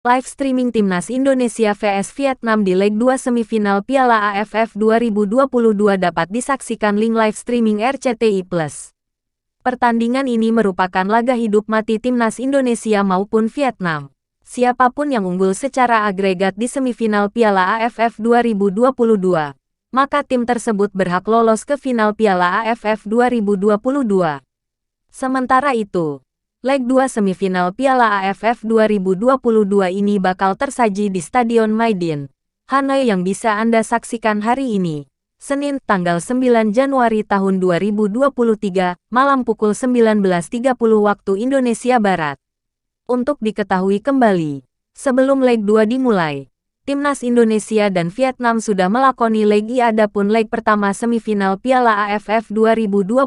Live streaming Timnas Indonesia vs Vietnam di leg 2 semifinal Piala AFF 2022 dapat disaksikan link live streaming RCTI+. Pertandingan ini merupakan laga hidup mati Timnas Indonesia maupun Vietnam. Siapapun yang unggul secara agregat di semifinal Piala AFF 2022, maka tim tersebut berhak lolos ke final Piala AFF 2022. Sementara itu, leg 2 semifinal Piala AFF 2022 ini bakal tersaji di Stadion Maidin, Hanoi yang bisa Anda saksikan hari ini, Senin, tanggal 9 Januari tahun 2023, malam pukul 19.30 waktu Indonesia Barat. Untuk diketahui kembali, sebelum leg 2 dimulai, Timnas Indonesia dan Vietnam sudah melakoni leg I, adapun leg pertama semifinal Piala AFF 2022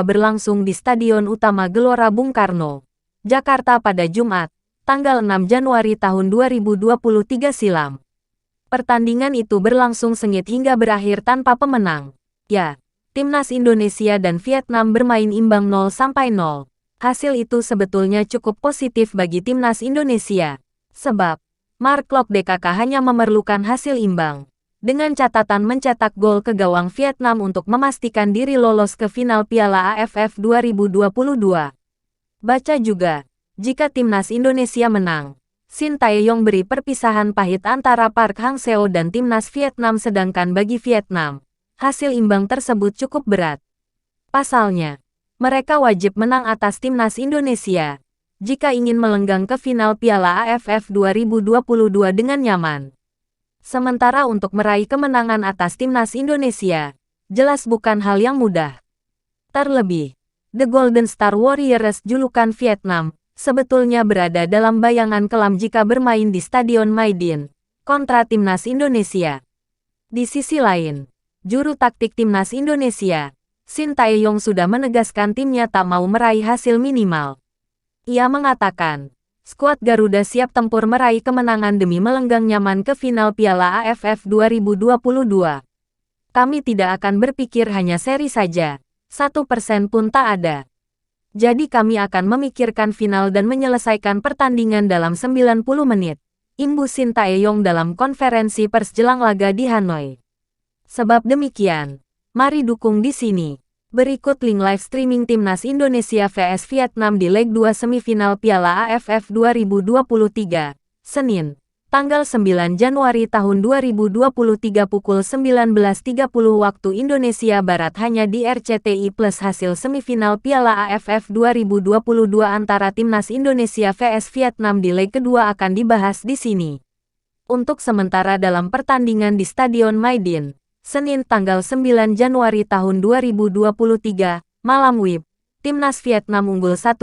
berlangsung di Stadion Utama Gelora Bung Karno, Jakarta pada Jumat, tanggal 6 Januari tahun 2023 silam. Pertandingan itu berlangsung sengit hingga berakhir tanpa pemenang. Ya, Timnas Indonesia dan Vietnam bermain imbang 0-0. Hasil itu sebetulnya cukup positif bagi Timnas Indonesia, sebab Mark Klok DKK hanya memerlukan hasil imbang, dengan catatan mencetak gol ke gawang Vietnam untuk memastikan diri lolos ke final Piala AFF 2022. Baca juga, jika Timnas Indonesia menang, Shin Tae-yong beri perpisahan pahit antara Park Hang-seo dan Timnas Vietnam, sedangkan bagi Vietnam, hasil imbang tersebut cukup berat. Pasalnya, mereka wajib menang atas Timnas Indonesia jika ingin melenggang ke final Piala AFF 2022 dengan nyaman. Sementara untuk meraih kemenangan atas Timnas Indonesia, jelas bukan hal yang mudah. Terlebih, The Golden Star Warriors julukan Vietnam, sebetulnya berada dalam bayangan kelam jika bermain di Stadion Maidin, kontra Timnas Indonesia. Di sisi lain, juru taktik Timnas Indonesia, Shin Tae-yong sudah menegaskan timnya tak mau meraih hasil minimal. Ia mengatakan, skuad Garuda siap tempur meraih kemenangan demi melenggang nyaman ke final Piala AFF 2022. Kami tidak akan berpikir hanya seri saja, 1% pun tak ada. Jadi kami akan memikirkan final dan menyelesaikan pertandingan dalam 90 menit, imbus Shin Tae-yong dalam konferensi pers jelang laga di Hanoi. Sebab demikian, mari dukung di sini. Berikut link live streaming Timnas Indonesia vs Vietnam di leg 2 semifinal Piala AFF 2023, Senin, tanggal 9 Januari tahun 2023 pukul 19.30 waktu Indonesia Barat hanya di RCTI+. Hasil semifinal Piala AFF 2022 antara Timnas Indonesia vs Vietnam di leg kedua akan dibahas di sini. Untuk sementara dalam pertandingan di Stadion Maidin, Senin tanggal 9 Januari tahun 2023, malam WIB, Timnas Vietnam unggul 1-0.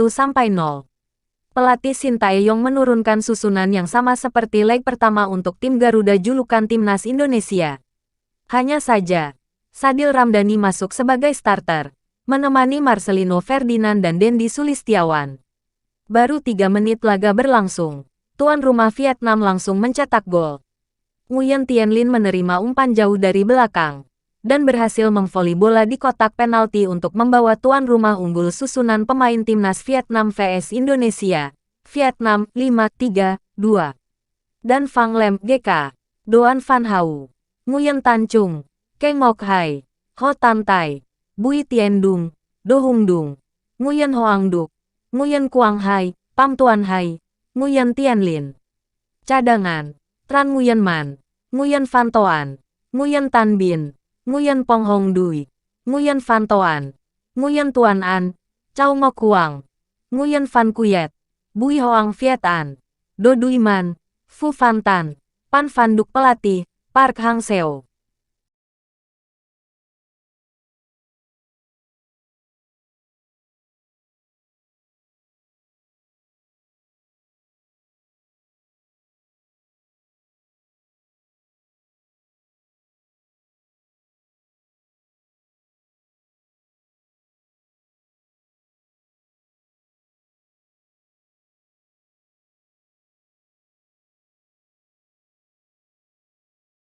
Pelatih Shin Tae-yong menurunkan susunan yang sama seperti leg pertama untuk tim Garuda julukan Timnas Indonesia. Hanya saja, Sadil Ramdhani masuk sebagai starter, menemani Marcelino Ferdinand dan Dendi Sulistiawan. Baru 3 menit laga berlangsung, tuan rumah Vietnam langsung mencetak gol. Nguyen Tien Linh menerima umpan jauh dari belakang, dan berhasil memvoli bola di kotak penalti untuk membawa tuan rumah unggul. Susunan pemain Timnas Vietnam vs Indonesia, Vietnam 5-3-2. Dan Phang Lem GK, Doan Van Hau, Nguyen Tan Chung, Keng Mok Hai, Ho Tan Tai, Bui Tien Dung, Do Hung Dung, Nguyen Hoang Duc, Nguyen Quang Hai, Pham Tuan Hai, Nguyen Tien Linh. Cadangan, Tran Nguyen Man, Nguyen Van Toan, Nguyen Tan Bin, Nguyen Pong Hong Dui, Nguyen Van Toan, Nguyen Tuan An, Chow Ngoc Huang, Nguyen Van Cuyet, Bui Hoang Viet An, Do Duy Man, Phu Van Tan, Pan Van Duc. Pelatih, Park Hang-seo.